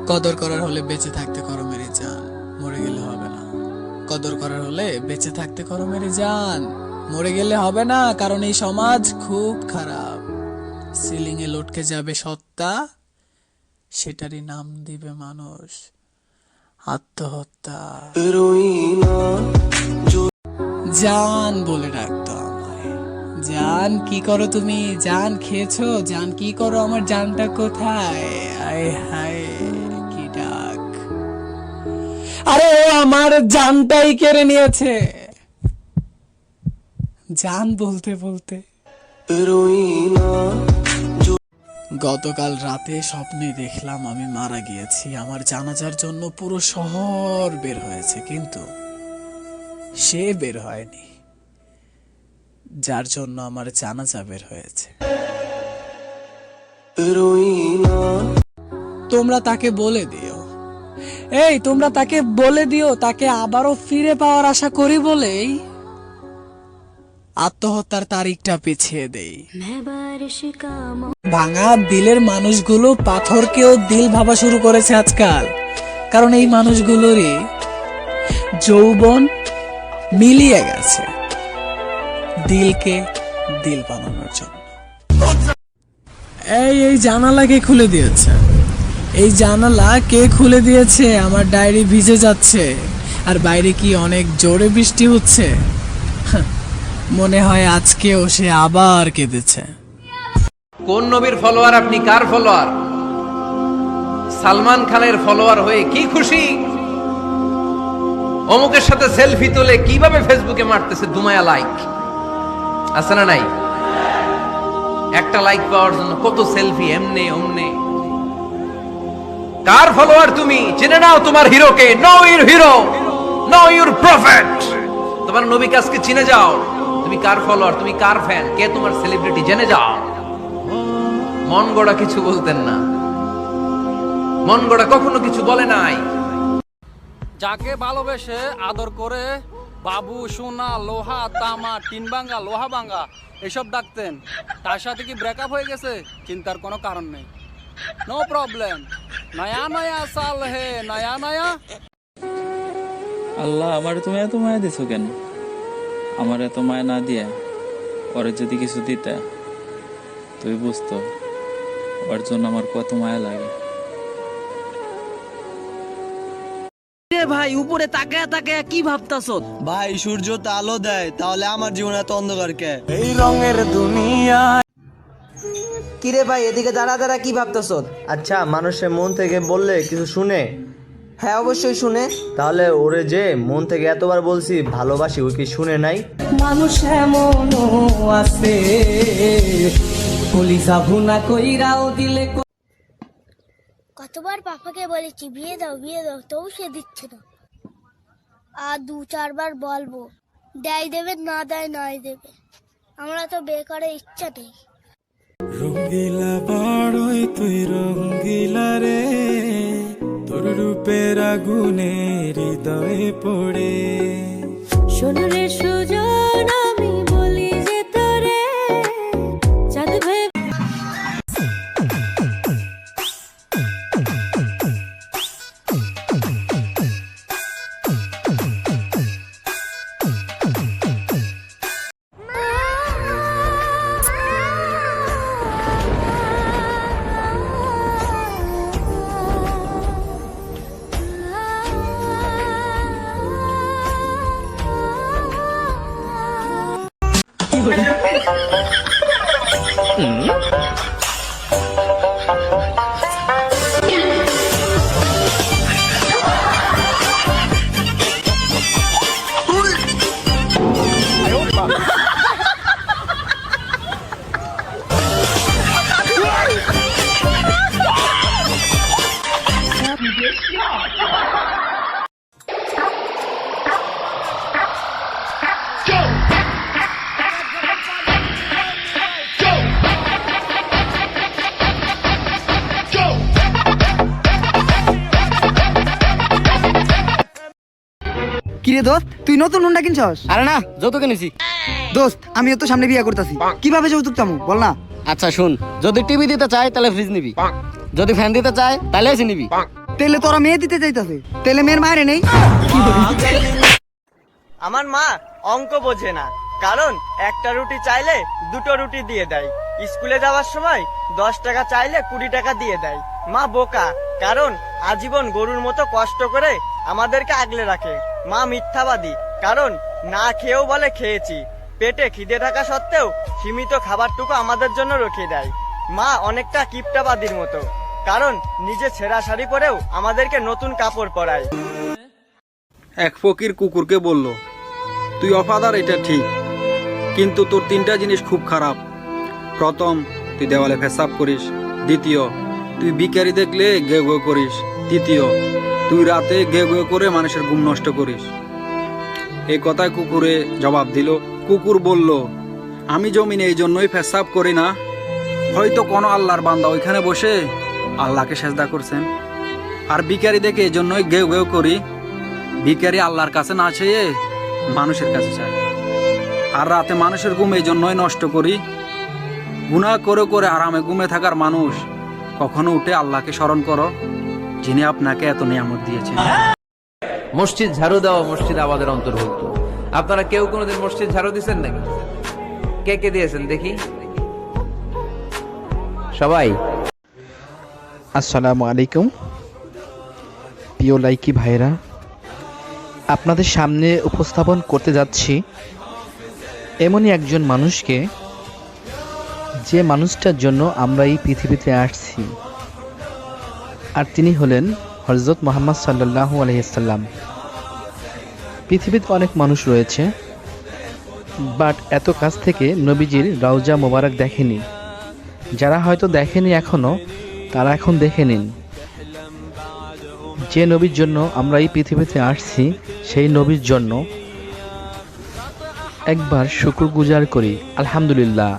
কদর করার হলে বেঁচে থাকতে করো মেরে জান, মরে গেলে হবে না। কদর করার হলে বেঁচে থাকতে করো মেরে জান, মরে গেলে হবে না। কারণ এই সমাজ খুব খারাপ। সিলিং এ লটকে যাবে সত্তা, সেটারই নাম দিবে মানুষ আত্মহত্যা। জান বলে ডাকতো আমায়। জান কি করো তুমি? জান খেয়েছো? জান কি করো? আমার জানটা কোথায়? আয় হায় কি ডাক! আরে ও আমার জানটাই কেড়ে নিয়েছে। জান বলতে বলতে গতকাল রাতে স্বপ্নে দেখলাম আমি মারা গিয়েছি। আমার জানাজার জন্য পুরো শহর বের হয়েছে, কিন্তু সে বের হয়নি যার জন্য আমার জানাজা বের হয়েছে। তোমরা তাকে বলে দিও, তোমরা তাকে বলে দিও, তাকে আবারও ফিরে পাওয়ার আশা করি বলেই আত্মহত্যার তারিখটা পিছিয়ে দেই। ভাঙা দিলের মানুষগুলো পাথরকেও দিল ভাবা শুরু করেছে আজকাল। কারণ এই মানুষগুলোরই যৌবন মিলিয়ে গেছে দিলকে দিল বানানোর জন্য। এই জানালা কে খুলে দিয়েছে? এই জানালা কে খুলে দিয়েছে? আমার ডায়েরি ভিজে যাচ্ছে, আর বাইরে কি অনেক জোরে বৃষ্টি হচ্ছে। মনে হয় আজকেও সে আবার কেঁদেছে। কোন নবীর ফলোয়ার আপনি? কার ফলোয়ার? সালমান খানের ফলোয়ার হয়ে কি খুশি? অমুকের সাথে সেলফি তুলে কিভাবে ফেসবুকে মারতেছে দুমায়া লাইক, আছে না নাই? একটা লাইক পাওয়ার জন্য কত সেলফি, এমনে ওমনে। কার ফলোয়ার তুমি? জেনে নাও তোমার হিরোকে। Know your hero, know your prophet. তোমার নবীকে আজকে চিনে যাও। তুমি কার ফলোয়ার, তুমি কার ফ্যান, কে তোমার সেলিব্রিটি, জেনে যাও। মন গড়া কিছু বলতেন না, মন গড়া কখনো কিছু বলে নাই। যাকে ভালোবেসে আদর করে বাবু, সোনা, লোহা, তামা, টিন ভাঙ্গা, লোহা ভাঙ্গা এসব ডাকতেন, তার সাথে কি ব্রেকআপ হয়ে গেছে? চিন্তার কোনো কারণ নেই, নো প্রবলেম। নয়া নয়া সাল হে নয়া নয়া। আল্লাহ, আমার তুমি এত মায়া দিছো কেন? আমার এত মায়া না দিয়া ওরে যদি কিছু দিতে তুই বুঝতো ওর জন্য আমার কত মায়া লাগে। ভাই উপরে তাকায় তাকায় কি ভাবতাছো? ভাই সূর্য তো আলো দেয়, তাহলে আমার জীবনে এত অন্ধকার কে? এই রঙের দুনিয়া। কিরে ভাই এদিকে দাঁড়া দাঁড়া কি ভাবতাছো? আচ্ছা, মানুষের মন থেকে বললে কিছু শুনে? হ্যাঁ অবশ্যই শুনে। তাহলে ওরে যে মন থেকে এতবার বলছি ভালোবাসি, ও কি শুনে নাই? মানুষ এমনও আছে কলিজা ভুনা কইরাও দিলে। কতবার পাপাকে বলেছি বিয়ে দাও, তবু সে দিচ্ছে না। আর 2-4 বার বলবো, দেয় দেবে, না দেয় নাই দেবে। আমরা তো বিয়ে করার ইচ্ছা নেই। রঙ্গিলা বড়ই তুই রঙ্গিলা রে, তোর রূপের আগুনে হৃদয়ে পড়ে। শোনো রে সুজন, আমি বলি যে তোরে চাঁদ ভেবে। কিরে দোস্ত, তুই নতুন হুন্ডা কিনছস? আরে না, যৌতুক এনেছি। দোস্ত আমিও তো সামনে বিয়ে করতেছি, কিভাবে যৌতুক চামু বল না? আচ্ছা শুন, যদি টিভি দিতে চাই তাহলে ফ্রিজ নিবি, যদি ফ্যান দিতে চাই তাহলে এসি নিবি, তেলে তোরা মেয়ে দিতে চাইতাছে, তেলে মেয়ের মায়ের নেই। আমার মা অঙ্ক বোঝে না, কারণ একটা রুটি চাইলে দুটো রুটি দিয়ে দেয়। স্কুলে যাওয়ার সময় 10 টাকা চাইলে 20 টাকা দিয়ে দেয়। মা বোকা, কারণ আজীবন গরুর মতো কষ্ট করে আমাদেরকে আগলে রাখে। মা মিথ্যাবাদী, কারণ না খেয়েও বলে খেয়েছি। পেটে খিদে থাকা সত্ত্বেও সীমিত খাবারটুকু আমাদের জন্য রেখে দেয়। মা অনেকটা কিপটাবাদীর মতো, কারণ নিজে ছেঁড়া শাড়ি পরেও আমাদেরকে নতুন কাপড় পরায়। এক ফকির কুকুরকে বলল, তুই অফাদার এটা ঠিক, কিন্তু তোর 3টা জিনিস খুব খারাপ। প্রথম, তুই দেওয়ালে পেশাব করিস। দ্বিতীয়, তুই ভিখারি দেখলে গেউ গেউ করিস। তৃতীয়, তুই রাতে গেউ গেউ করে মানুষের ঘুম নষ্ট করিস। এই কথায় কুকুরে জবাব দিল। কুকুর বলল, আমি জমিনে এই জন্যই পেশাব করি না, হয়তো কোনো আল্লাহর বান্দা ওইখানে বসে আল্লাহকে সেজদা করছেন। আর ভিখারি দেখে এই জন্যই গেউ গেউ করি, ভিখারি আল্লাহর কাছে না চেয়ে মানুষের কাছে চায়। আর রাতে মানুষের ঘুম এই জন্যই নষ্ট করি, গুনাহ করে করে আরামে ঘুমে থাকার মানুষ কখনো উঠে আল্লাহকে স্মরণ করো, যিনি আপনাকে এত নিয়ামত দিয়েছেন। মসজিদ ঝাড়ু দেওয়া মসজিদ আমাদের অন্তর্ভুক্ত। আপনারা কেউ কোনোদিন মসজিদ ঝাড়ু দিয়েছেন নাকি? কে কে দিয়েছেন দেখি? সবাই। আসসালামু আলাইকুম প্রিয় লাইকি ভাইরা, আপনাদের সামনে উপস্থাপন করতে যাচ্ছি এমনই একজন মানুষকে, যে মানুষটার জন্য আমরা এই পৃথিবীতে আসছি, আর তিনি হলেন হযরত মুহাম্মদ সাল্লাল্লাহু আলাইহি সাল্লাম। পৃথিবীতে অনেক মানুষ রয়েছে, বাট এত কাছ থেকে নবীজির রওজা মোবারক দেখেনি। যারা হয়তো দেখেনি এখনো, তারা এখন দেখে নিন। যে নবীর জন্য আমরা এই পৃথিবীতে আসছি, সেই নবীর জন্য একবার শুকরগুজার করি। আলহামদুলিল্লাহ।